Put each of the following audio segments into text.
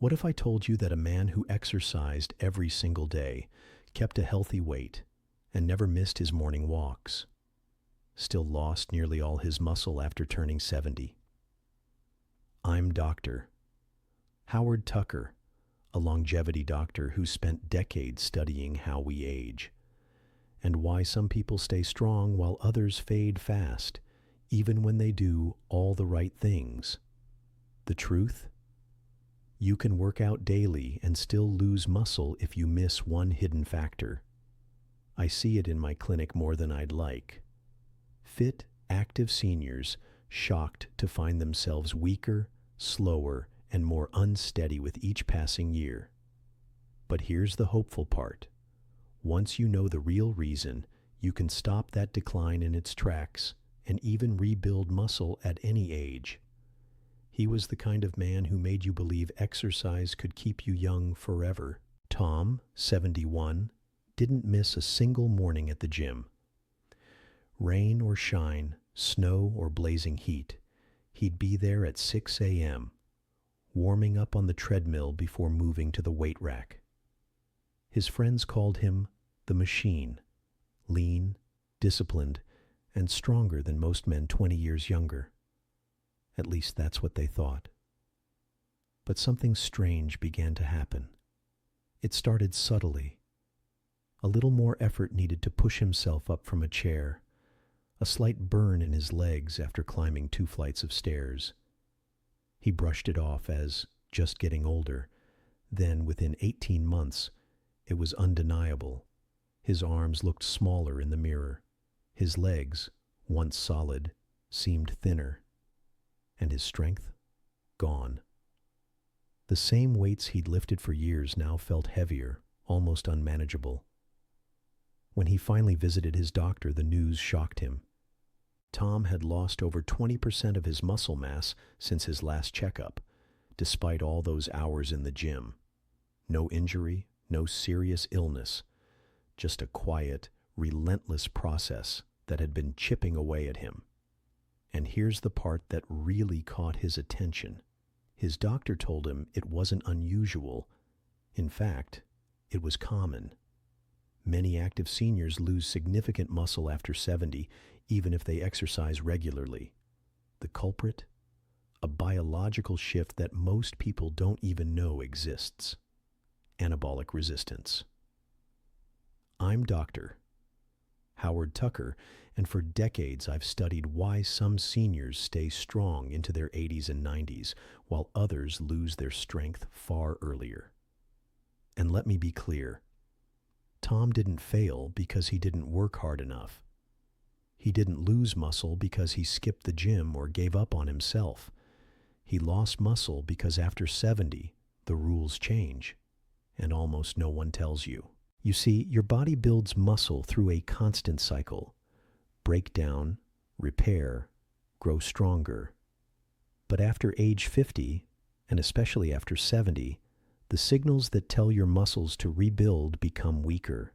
What if I told you that a man who exercised every single day, kept a healthy weight, and never missed his morning walks, still lost nearly all his muscle after turning 70? I'm Dr. Howard Tucker, a longevity doctor who spent decades studying how we age, and why some people stay strong while others fade fast, even when they do all the right things. The truth? You can work out daily and still lose muscle if you miss one hidden factor. I see it in my clinic more than I'd like. Fit, active seniors shocked to find themselves weaker, slower, and more unsteady with each passing year. But here's the hopeful part. Once you know the real reason, you can stop that decline in its tracks and even rebuild muscle at any age. He was the kind of man who made you believe exercise could keep you young forever. Tom, 71, didn't miss a single morning at the gym. Rain or shine, snow or blazing heat, he'd be there at 6 a.m., warming up on the treadmill before moving to the weight rack. His friends called him the Machine, lean, disciplined, and stronger than most men 20 years younger. At least that's what they thought. But something strange began to happen. It started subtly. A little more effort needed to push himself up from a chair, a slight burn in his legs after climbing 2 flights of stairs. He brushed it off as just getting older. Then, within 18 months, it was undeniable. His arms looked smaller in the mirror. His legs, once solid, seemed thinner. And his strength? Gone. The same weights he'd lifted for years now felt heavier, almost unmanageable. When he finally visited his doctor, the news shocked him. Tom had lost over 20% of his muscle mass since his last checkup, despite all those hours in the gym. No injury, no serious illness, just a quiet, relentless process that had been chipping away at him. And here's the part that really caught his attention. His doctor told him it wasn't unusual. In fact, it was common. Many active seniors lose significant muscle after 70, even if they exercise regularly. The culprit? A biological shift that most people don't even know exists. Anabolic resistance. I'm Dr. Howard Tucker, and for decades I've studied why some seniors stay strong into their 80s and 90s, while others lose their strength far earlier. And let me be clear, Tom didn't fail because he didn't work hard enough. He didn't lose muscle because he skipped the gym or gave up on himself. He lost muscle because after 70, the rules change, and almost no one tells you. You see, your body builds muscle through a constant cycle. Break down, repair, grow stronger. But after age 50, and especially after 70, the signals that tell your muscles to rebuild become weaker.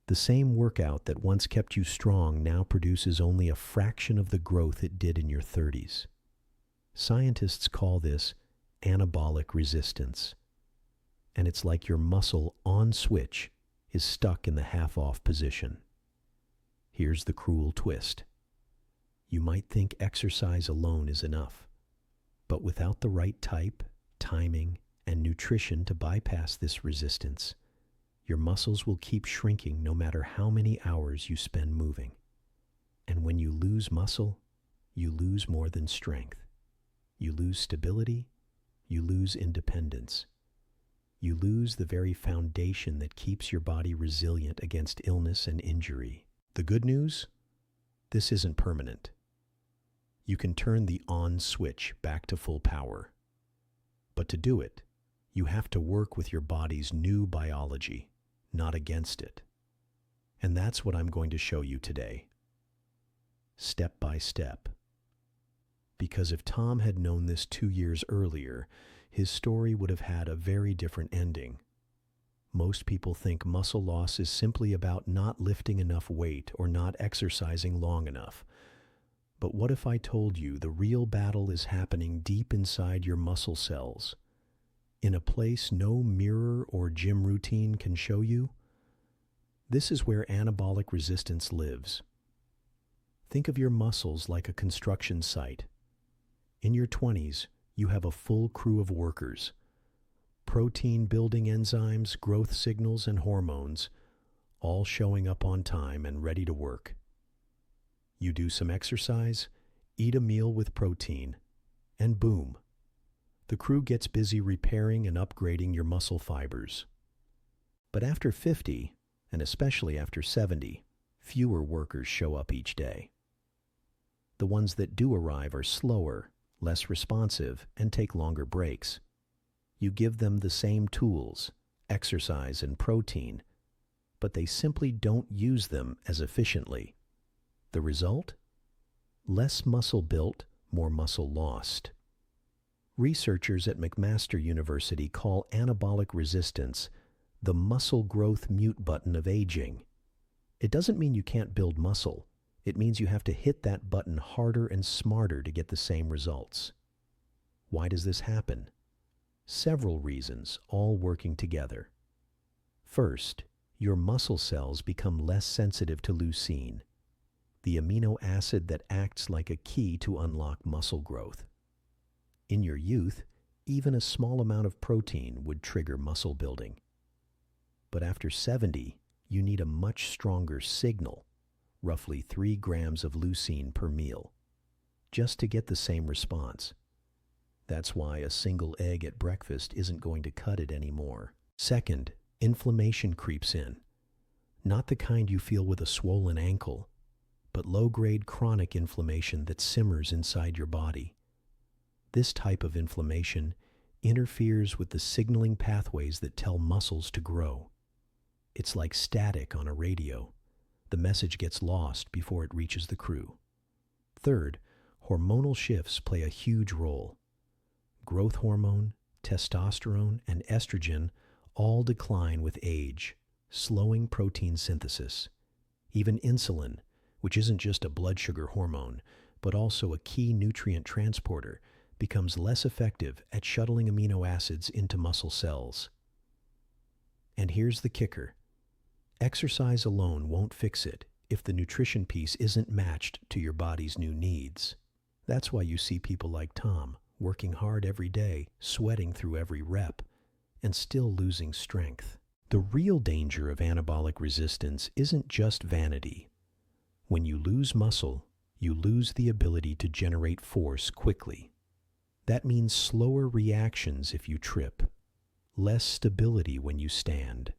The same workout that once kept you strong now produces only a fraction of the growth it did in your 30s. Scientists call this anabolic resistance. And it's like your muscle on switch is stuck in the half-off position. Here's the cruel twist. You might think exercise alone is enough, but without the right type, timing, and nutrition to bypass this resistance, your muscles will keep shrinking no matter how many hours you spend moving. And when you lose muscle, you lose more than strength. You lose stability, you lose independence. You lose the very foundation that keeps your body resilient against illness and injury. The good news? This isn't permanent. You can turn the on switch back to full power. But to do it, you have to work with your body's new biology, not against it. And that's what I'm going to show you today. Step by step. Because if Tom had known this 2 years earlier, his story would have had a very different ending. Most people think muscle loss is simply about not lifting enough weight or not exercising long enough. But what if I told you the real battle is happening deep inside your muscle cells, in a place no mirror or gym routine can show you? This is where anabolic resistance lives. Think of your muscles like a construction site. In your 20s, you have a full crew of workers. Protein-building enzymes, growth signals, and hormones, all showing up on time and ready to work. You do some exercise, eat a meal with protein, and boom, the crew gets busy repairing and upgrading your muscle fibers. But after 50, and especially after 70, fewer workers show up each day. The ones that do arrive are slower, less responsive, and take longer breaks. You give them the same tools, exercise and protein, but they simply don't use them as efficiently. The result? Less muscle built, more muscle lost. Researchers at McMaster University call anabolic resistance the muscle growth mute button of aging. It doesn't mean you can't build muscle. It means you have to hit that button harder and smarter to get the same results. Why does this happen? Several reasons, all working together. First, your muscle cells become less sensitive to leucine, the amino acid that acts like a key to unlock muscle growth. In your youth, even a small amount of protein would trigger muscle building. But after 70, you need a much stronger signal, roughly 3 grams of leucine per meal, just to get the same response. That's why a single egg at breakfast isn't going to cut it anymore. Second, inflammation creeps in. Not the kind you feel with a swollen ankle, but low-grade chronic inflammation that simmers inside your body. This type of inflammation interferes with the signaling pathways that tell muscles to grow. It's like static on a radio. The message gets lost before it reaches the crew. Third, hormonal shifts play a huge role. Growth hormone, testosterone, and estrogen all decline with age, slowing protein synthesis. Even insulin, which isn't just a blood sugar hormone, but also a key nutrient transporter, becomes less effective at shuttling amino acids into muscle cells. And here's the kicker. Exercise alone won't fix it if the nutrition piece isn't matched to your body's new needs. That's why you see people like Tom working hard every day, sweating through every rep, and still losing strength. The real danger of anabolic resistance isn't just vanity. When you lose muscle, you lose the ability to generate force quickly. That means slower reactions if you trip, less stability when you stand,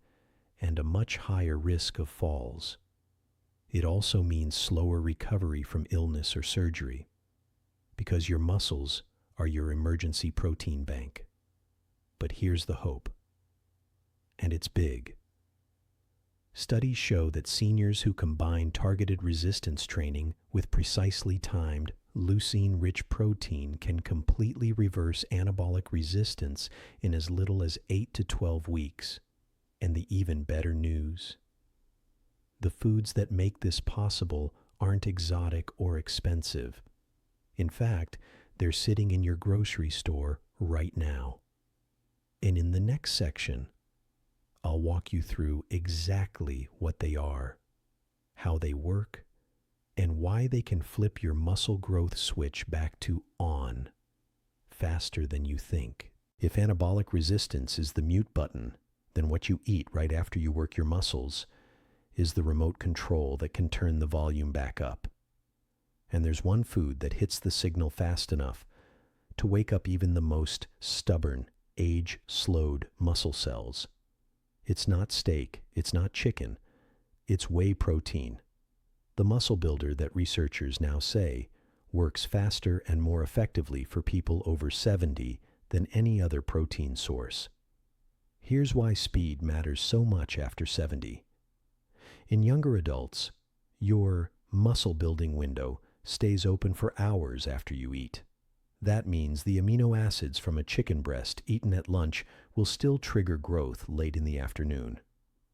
and a much higher risk of falls. It also means slower recovery from illness or surgery, because your muscles are your emergency protein bank. But here's the hope, and it's big. Studies show that seniors who combine targeted resistance training with precisely timed, leucine-rich protein can completely reverse anabolic resistance in as little as 8 to 12 weeks. And the even better news: the foods that make this possible aren't exotic or expensive. In fact, they're sitting in your grocery store right now. And in the next section, I'll walk you through exactly what they are, how they work, and why they can flip your muscle growth switch back to on faster than you think. If anabolic resistance is the mute button, then what you eat right after you work your muscles is the remote control that can turn the volume back up. And there's one food that hits the signal fast enough to wake up even the most stubborn, age-slowed muscle cells. It's not steak, it's not chicken, it's whey protein, the muscle builder that researchers now say works faster and more effectively for people over 70 than any other protein source. Here's why speed matters so much after 70. In younger adults, your muscle building window stays open for hours after you eat. That means the amino acids from a chicken breast eaten at lunch will still trigger growth late in the afternoon.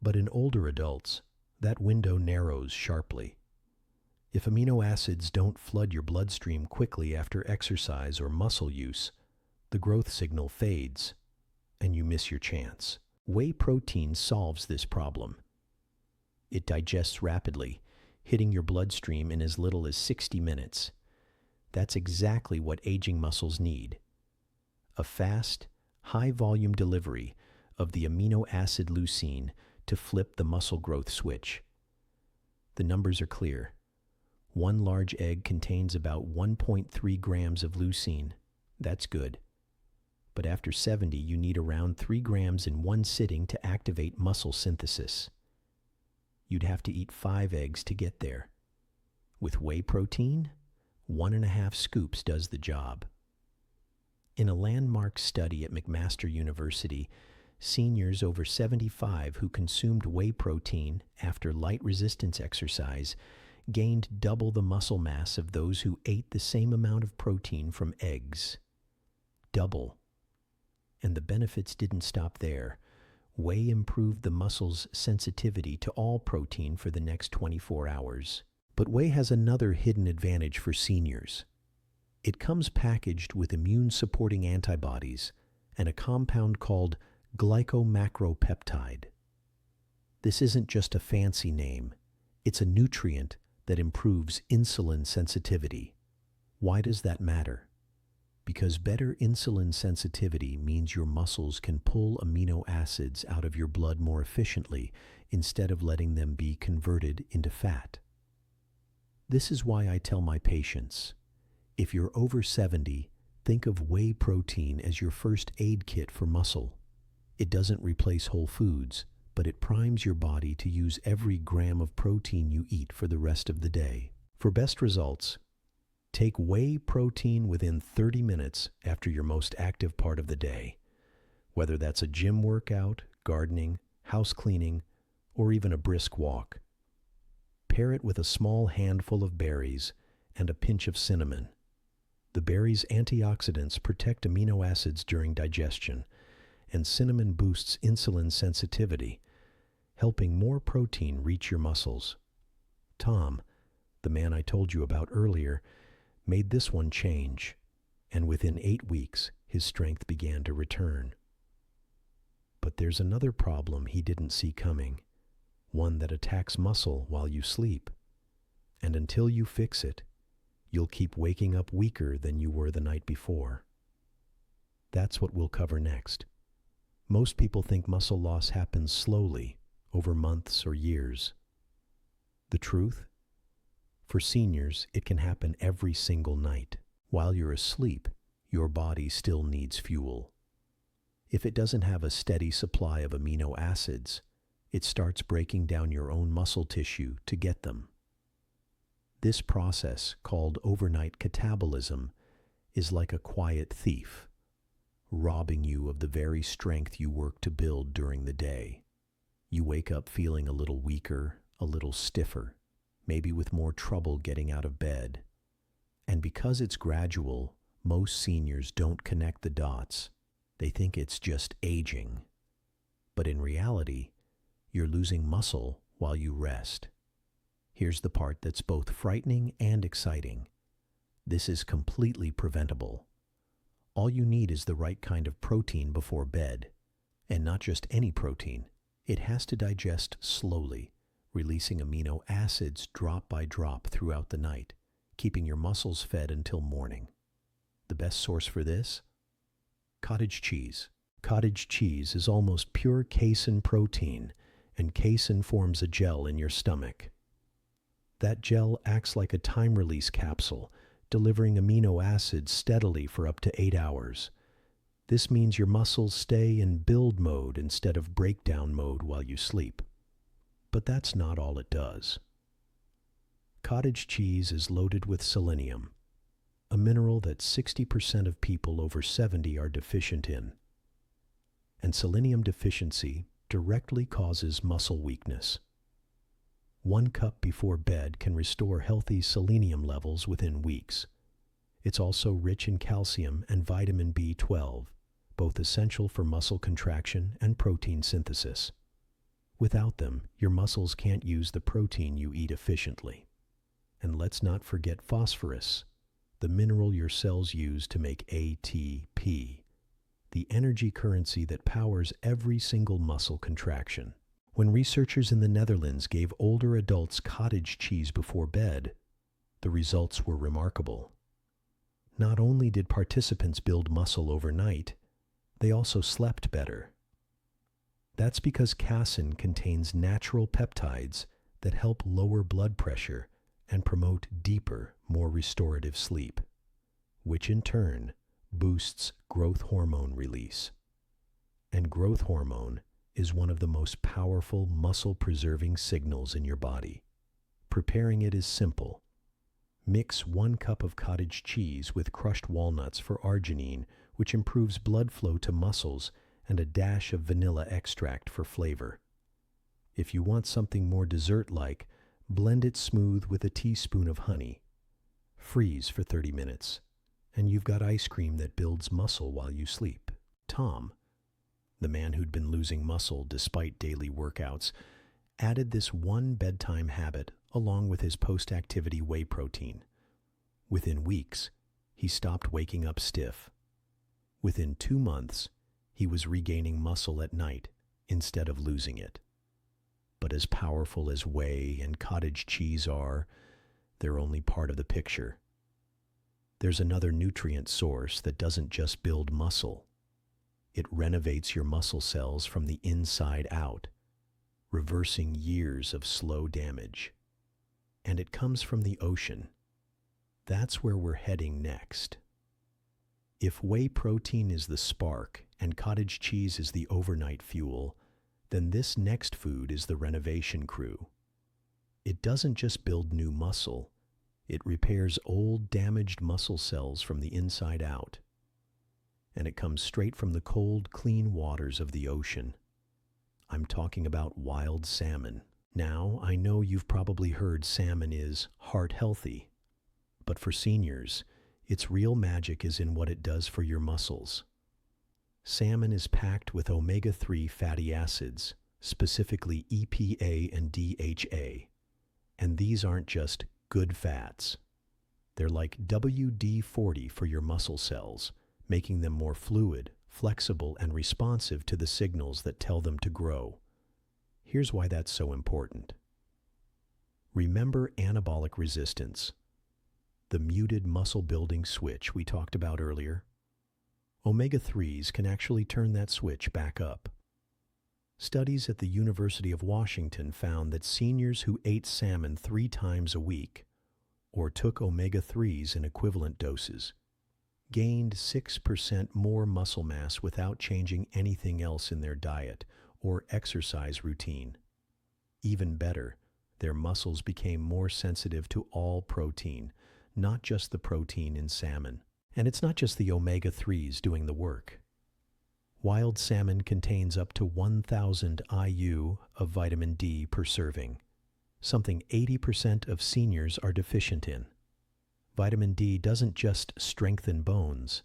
But in older adults, that window narrows sharply. If amino acids don't flood your bloodstream quickly after exercise or muscle use, the growth signal fades, and you miss your chance. Whey protein solves this problem. It digests rapidly, hitting your bloodstream in as little as 60 minutes. That's exactly what aging muscles need. A fast, high-volume delivery of the amino acid leucine to flip the muscle growth switch. The numbers are clear. One large egg contains about 1.3 grams of leucine. That's good. But after 70, you need around 3 grams in one sitting to activate muscle synthesis. You'd have to eat 5 eggs to get there. With whey protein, 1.5 scoops does the job. In a landmark study at McMaster University, seniors over 75 who consumed whey protein after light resistance exercise gained double the muscle mass of those who ate the same amount of protein from eggs. Double. And the benefits didn't stop there. Whey improved the muscle's sensitivity to all protein for the next 24 hours. But whey has another hidden advantage for seniors. It comes packaged with immune-supporting antibodies and a compound called glycomacropeptide. This isn't just a fancy name. It's a nutrient that improves insulin sensitivity. Why does that matter? Because better insulin sensitivity means your muscles can pull amino acids out of your blood more efficiently instead of letting them be converted into fat. This is why I tell my patients, if you're over 70, think of whey protein as your first aid kit for muscle. It doesn't replace whole foods, but it primes your body to use every gram of protein you eat for the rest of the day. For best results, take whey protein within 30 minutes after your most active part of the day, whether that's a gym workout, gardening, house cleaning, or even a brisk walk. Pair it with a small handful of berries and a pinch of cinnamon. The berries' antioxidants protect amino acids during digestion, and cinnamon boosts insulin sensitivity, helping more protein reach your muscles. Tom, the man I told you about earlier, made this one change, and within 8 weeks, his strength began to return. But there's another problem he didn't see coming, one that attacks muscle while you sleep. And until you fix it, you'll keep waking up weaker than you were the night before. That's what we'll cover next. Most people think muscle loss happens slowly, over months or years. The truth? For seniors, it can happen every single night. While you're asleep, your body still needs fuel. If it doesn't have a steady supply of amino acids, it starts breaking down your own muscle tissue to get them. This process, called overnight catabolism, is like a quiet thief, robbing you of the very strength you work to build during the day. You wake up feeling a little weaker, a little stiffer, maybe with more trouble getting out of bed. And because it's gradual, most seniors don't connect the dots. They think it's just aging. But in reality, you're losing muscle while you rest. Here's the part that's both frightening and exciting. This is completely preventable. All you need is the right kind of protein before bed. And not just any protein. It has to digest slowly, releasing amino acids drop by drop throughout the night, keeping your muscles fed until morning. The best source for this? Cottage cheese. Cottage cheese is almost pure casein protein, and casein forms a gel in your stomach. That gel acts like a time-release capsule, delivering amino acids steadily for up to 8 hours. This means your muscles stay in build mode instead of breakdown mode while you sleep. But that's not all it does. Cottage cheese is loaded with selenium, a mineral that 60% of people over 70 are deficient in. And selenium deficiency directly causes muscle weakness. 1 cup before bed can restore healthy selenium levels within weeks. It's also rich in calcium and vitamin B12, both essential for muscle contraction and protein synthesis. Without them, your muscles can't use the protein you eat efficiently. And let's not forget phosphorus, the mineral your cells use to make ATP. the energy currency that powers every single muscle contraction. When researchers in the Netherlands gave older adults cottage cheese before bed, the results were remarkable. Not only did participants build muscle overnight, they also slept better. That's because casein contains natural peptides that help lower blood pressure and promote deeper, more restorative sleep, which in turn boosts growth hormone release. And growth hormone is one of the most powerful muscle-preserving signals in your body. Preparing it is simple. Mix 1 cup of cottage cheese with crushed walnuts for arginine, which improves blood flow to muscles, and a dash of vanilla extract for flavor. If you want something more dessert-like, blend it smooth with a teaspoon of honey. Freeze for 30 minutes, and you've got ice cream that builds muscle while you sleep. Tom, the man who'd been losing muscle despite daily workouts, added this one bedtime habit along with his post-activity whey protein. Within weeks, he stopped waking up stiff. Within 2 months, he was regaining muscle at night instead of losing it. But as powerful as whey and cottage cheese are, they're only part of the picture. There's another nutrient source that doesn't just build muscle. It renovates your muscle cells from the inside out, reversing years of slow damage. And it comes from the ocean. That's where we're heading next. If whey protein is the spark and cottage cheese is the overnight fuel, then this next food is the renovation crew. It doesn't just build new muscle, it repairs old damaged muscle cells from the inside out. And it comes straight from the cold, clean waters of the ocean. I'm talking about wild salmon. Now, I know you've probably heard salmon is heart healthy, but for seniors, its real magic is in what it does for your muscles. Salmon is packed with omega-3 fatty acids, specifically EPA and DHA. And these aren't just good fats. They're like WD-40 for your muscle cells, making them more fluid, flexible, and responsive to the signals that tell them to grow. Here's why that's so important. Remember anabolic resistance, the muted muscle-building switch we talked about earlier? Omega-3s can actually turn that switch back up. Studies at the University of Washington found that seniors who ate salmon 3 times a week, or took omega-3s in equivalent doses, gained 6% more muscle mass without changing anything else in their diet or exercise routine. Even better, their muscles became more sensitive to all protein, not just the protein in salmon. And it's not just the omega-3s doing the work. Wild salmon contains up to 1,000 IU of vitamin D per serving, something 80% of seniors are deficient in. Vitamin D doesn't just strengthen bones,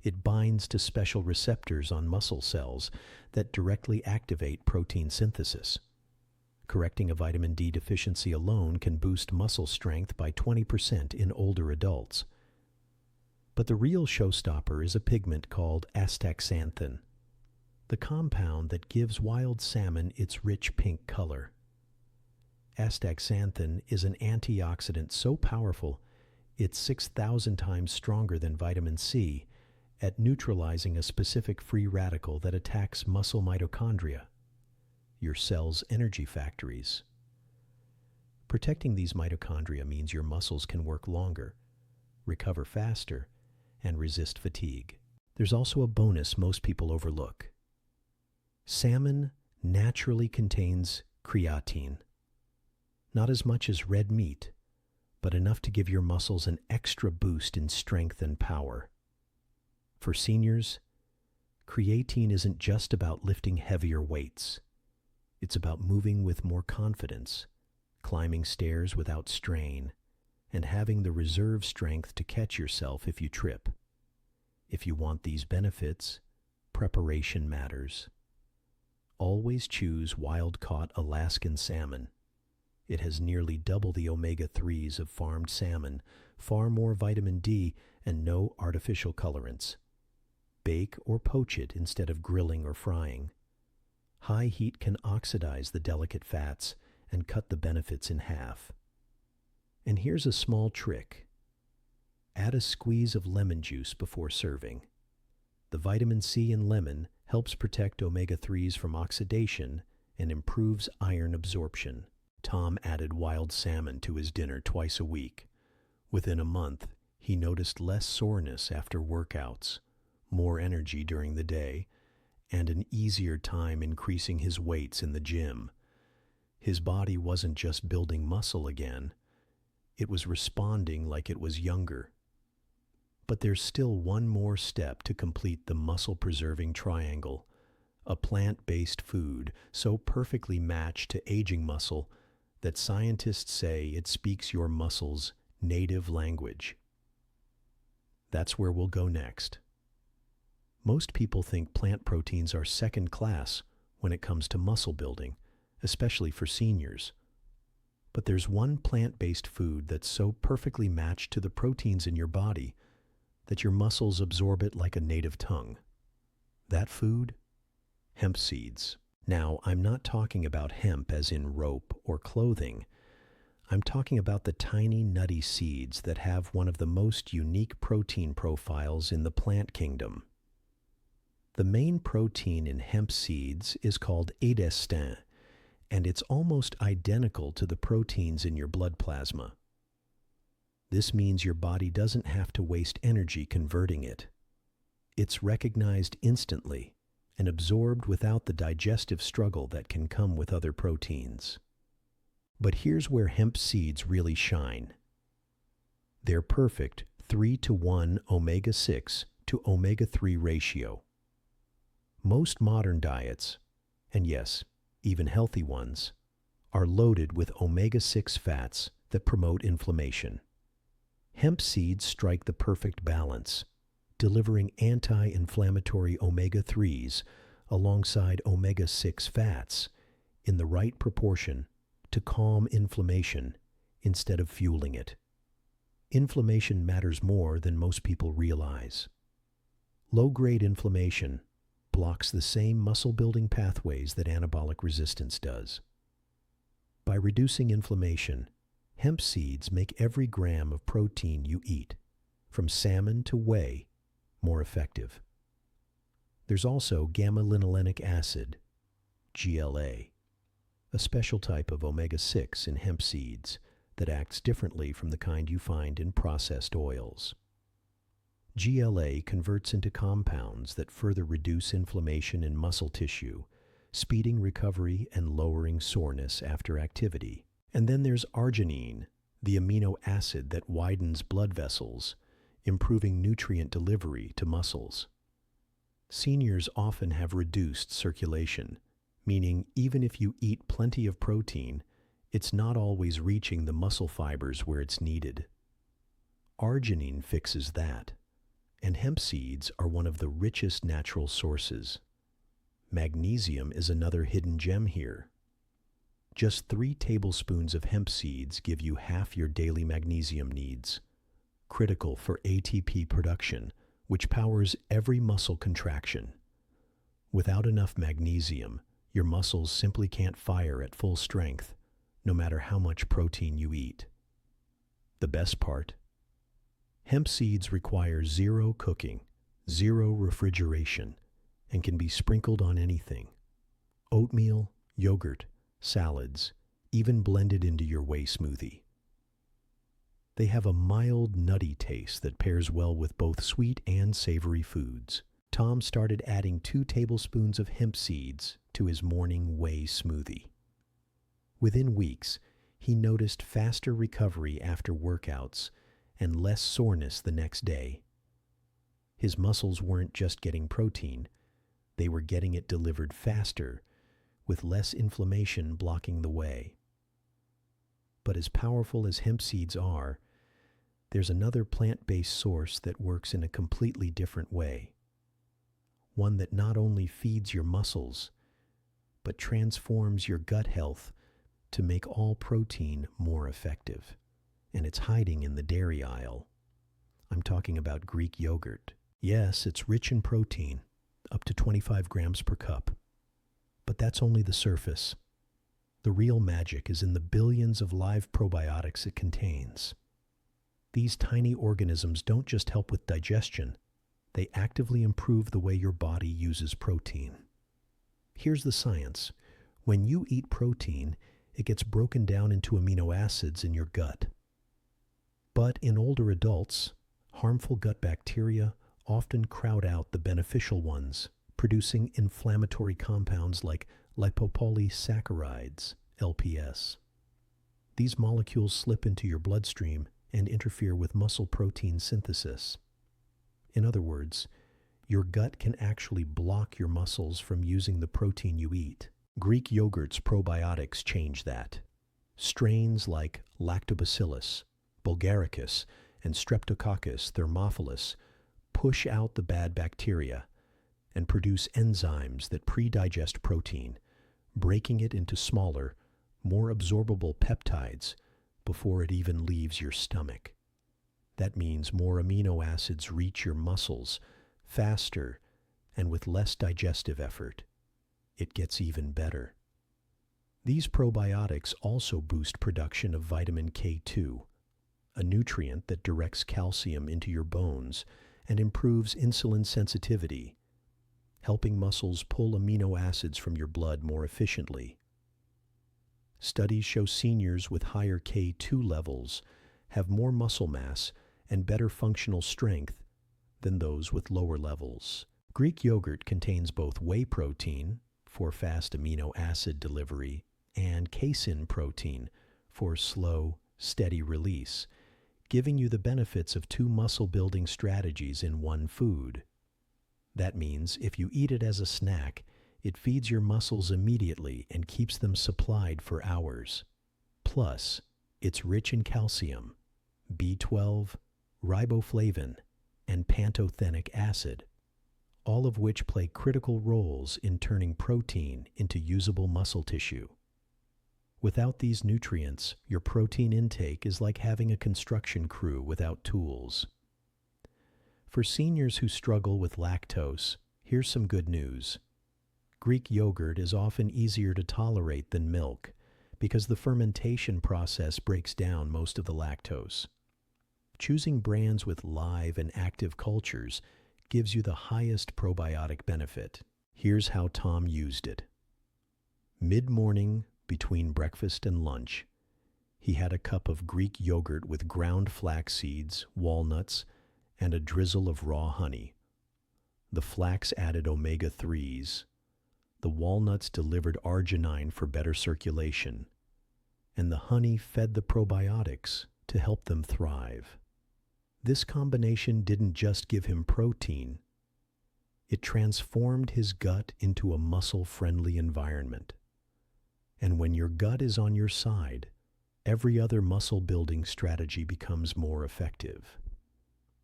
it binds to special receptors on muscle cells that directly activate protein synthesis. Correcting a vitamin D deficiency alone can boost muscle strength by 20% in older adults. But the real showstopper is a pigment called astaxanthin, the compound that gives wild salmon its rich pink color. Astaxanthin is an antioxidant so powerful it's 6,000 times stronger than vitamin C at neutralizing a specific free radical that attacks muscle mitochondria, your cell's energy factories. Protecting these mitochondria means your muscles can work longer, recover faster, and resist fatigue. There's also a bonus most people overlook. Salmon naturally contains creatine. Not as much as red meat, but enough to give your muscles an extra boost in strength and power. For seniors, creatine isn't just about lifting heavier weights. It's about moving with more confidence, climbing stairs without strain, and having the reserve strength to catch yourself if you trip. If you want these benefits, preparation matters. Always choose wild-caught Alaskan salmon. It has nearly double the omega-3s of farmed salmon, far more vitamin D, and no artificial colorants. Bake or poach it instead of grilling or frying. High heat can oxidize the delicate fats and cut the benefits in half. And here's a small trick. Add a squeeze of lemon juice before serving. The vitamin C in lemon helps protect omega-3s from oxidation and improves iron absorption. Tom added wild salmon to his dinner twice a week. Within a month, he noticed less soreness after workouts, more energy during the day, and an easier time increasing his weights in the gym. His body wasn't just building muscle again, it was responding like it was younger. But there's still one more step to complete the muscle-preserving triangle, a plant-based food so perfectly matched to aging muscle that scientists say it speaks your muscle's native language. That's where we'll go next. Most people think plant proteins are second class when it comes to muscle building, especially for seniors. But there's one plant-based food that's so perfectly matched to the proteins in your body that your muscles absorb it like a native tongue. That food? Hemp seeds. Now, I'm not talking about hemp as in rope or clothing. I'm talking about the tiny nutty seeds that have one of the most unique protein profiles in the plant kingdom. The main protein in hemp seeds is called edesin, and it's almost identical to the proteins in your blood plasma. This means your body doesn't have to waste energy converting it. It's recognized instantly and absorbed without the digestive struggle that can come with other proteins. But here's where hemp seeds really shine. They're perfect 3-to-1 omega-6 to omega-3 ratio. Most modern diets, and yes, even healthy ones, are loaded with omega-6 fats that promote inflammation. Hemp seeds strike the perfect balance, delivering anti-inflammatory omega-3s alongside omega-6 fats in the right proportion to calm inflammation instead of fueling it. Inflammation matters more than most people realize. Low-grade inflammation blocks the same muscle-building pathways that anabolic resistance does. By reducing inflammation, hemp seeds make every gram of protein you eat, from salmon to whey, more effective. There's also gamma-linolenic acid, GLA, a special type of omega-6 in hemp seeds that acts differently from the kind you find in processed oils. GLA converts into compounds that further reduce inflammation in muscle tissue, speeding recovery and lowering soreness after activity. And then there's arginine, the amino acid that widens blood vessels, improving nutrient delivery to muscles. Seniors often have reduced circulation, meaning even if you eat plenty of protein, it's not always reaching the muscle fibers where it's needed. Arginine fixes that, and hemp seeds are one of the richest natural sources. Magnesium is another hidden gem here. Just 3 tablespoons of hemp seeds give you half your daily magnesium needs, critical for ATP production, which powers every muscle contraction. Without enough magnesium, your muscles simply can't fire at full strength, no matter how much protein you eat. The best part? Hemp seeds require 0 cooking, 0 refrigeration, and can be sprinkled on anything. Oatmeal, yogurt, salads, even blended into your whey smoothie. They have a mild, nutty taste that pairs well with both sweet and savory foods. Tom started adding 2 tablespoons of hemp seeds to his morning whey smoothie. Within weeks, he noticed faster recovery after workouts and less soreness the next day. His muscles weren't just getting protein, they were getting it delivered faster, with less inflammation blocking the way. But as powerful as hemp seeds are, there's another plant-based source that works in a completely different way. One that not only feeds your muscles, but transforms your gut health to make all protein more effective. And it's hiding in the dairy aisle. I'm talking about Greek yogurt. Yes, it's rich in protein, up to 25 grams per cup. But that's only the surface. The real magic is in the billions of live probiotics it contains. These tiny organisms don't just help with digestion, they actively improve the way your body uses protein. Here's the science. When you eat protein, it gets broken down into amino acids in your gut. But in older adults, harmful gut bacteria often crowd out the beneficial ones, producing inflammatory compounds like lipopolysaccharides, LPS. These molecules slip into your bloodstream and interfere with muscle protein synthesis. In other words, your gut can actually block your muscles from using the protein you eat. Greek yogurt's probiotics change that. Strains like Lactobacillus, Bulgaricus, and Streptococcus thermophilus push out the bad bacteria and produce enzymes that pre-digest protein, breaking it into smaller, more absorbable peptides before it even leaves your stomach. That means more amino acids reach your muscles faster and with less digestive effort. It gets even better. These probiotics also boost production of vitamin K2, a nutrient that directs calcium into your bones and improves insulin sensitivity, helping muscles pull amino acids from your blood more efficiently. Studies show seniors with higher K2 levels have more muscle mass and better functional strength than those with lower levels. Greek yogurt contains both whey protein for fast amino acid delivery and casein protein for slow, steady release, giving you the benefits of two muscle-building strategies in one food. That means if you eat it as a snack, it feeds your muscles immediately and keeps them supplied for hours. Plus, it's rich in calcium, B12, riboflavin, and pantothenic acid, all of which play critical roles in turning protein into usable muscle tissue. Without these nutrients, your protein intake is like having a construction crew without tools. For seniors who struggle with lactose, here's some good news. Greek yogurt is often easier to tolerate than milk because the fermentation process breaks down most of the lactose. Choosing brands with live and active cultures gives you the highest probiotic benefit. Here's how Tom used it. Mid-morning, between breakfast and lunch, he had a cup of Greek yogurt with ground flax seeds, walnuts, and a drizzle of raw honey. The flax added omega-3s. The walnuts delivered arginine for better circulation, and the honey fed the probiotics to help them thrive. This combination didn't just give him protein, it transformed his gut into a muscle-friendly environment. And when your gut is on your side, every other muscle-building strategy becomes more effective.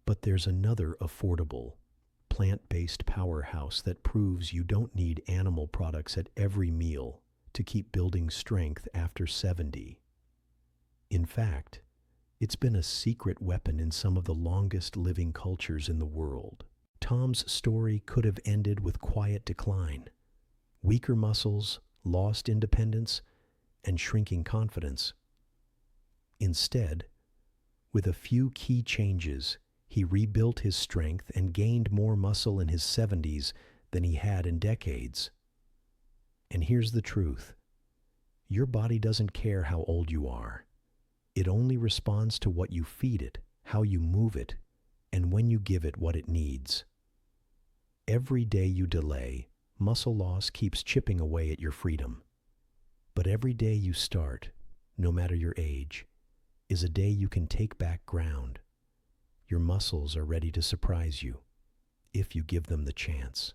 But there's another affordable, plant-based powerhouse that proves you don't need animal products at every meal to keep building strength after 70. In fact, it's been a secret weapon in some of the longest living cultures in the world. Tom's story could have ended with quiet decline, weaker muscles, lost independence, and shrinking confidence. Instead, with a few key changes, he rebuilt his strength and gained more muscle in his 70s than he had in decades. And here's the truth. Your body doesn't care how old you are. It only responds to what you feed it, how you move it, and when you give it what it needs. Every day you delay, muscle loss keeps chipping away at your freedom. But every day you start, no matter your age, is a day you can take back ground. Your muscles are ready to surprise you, if you give them the chance.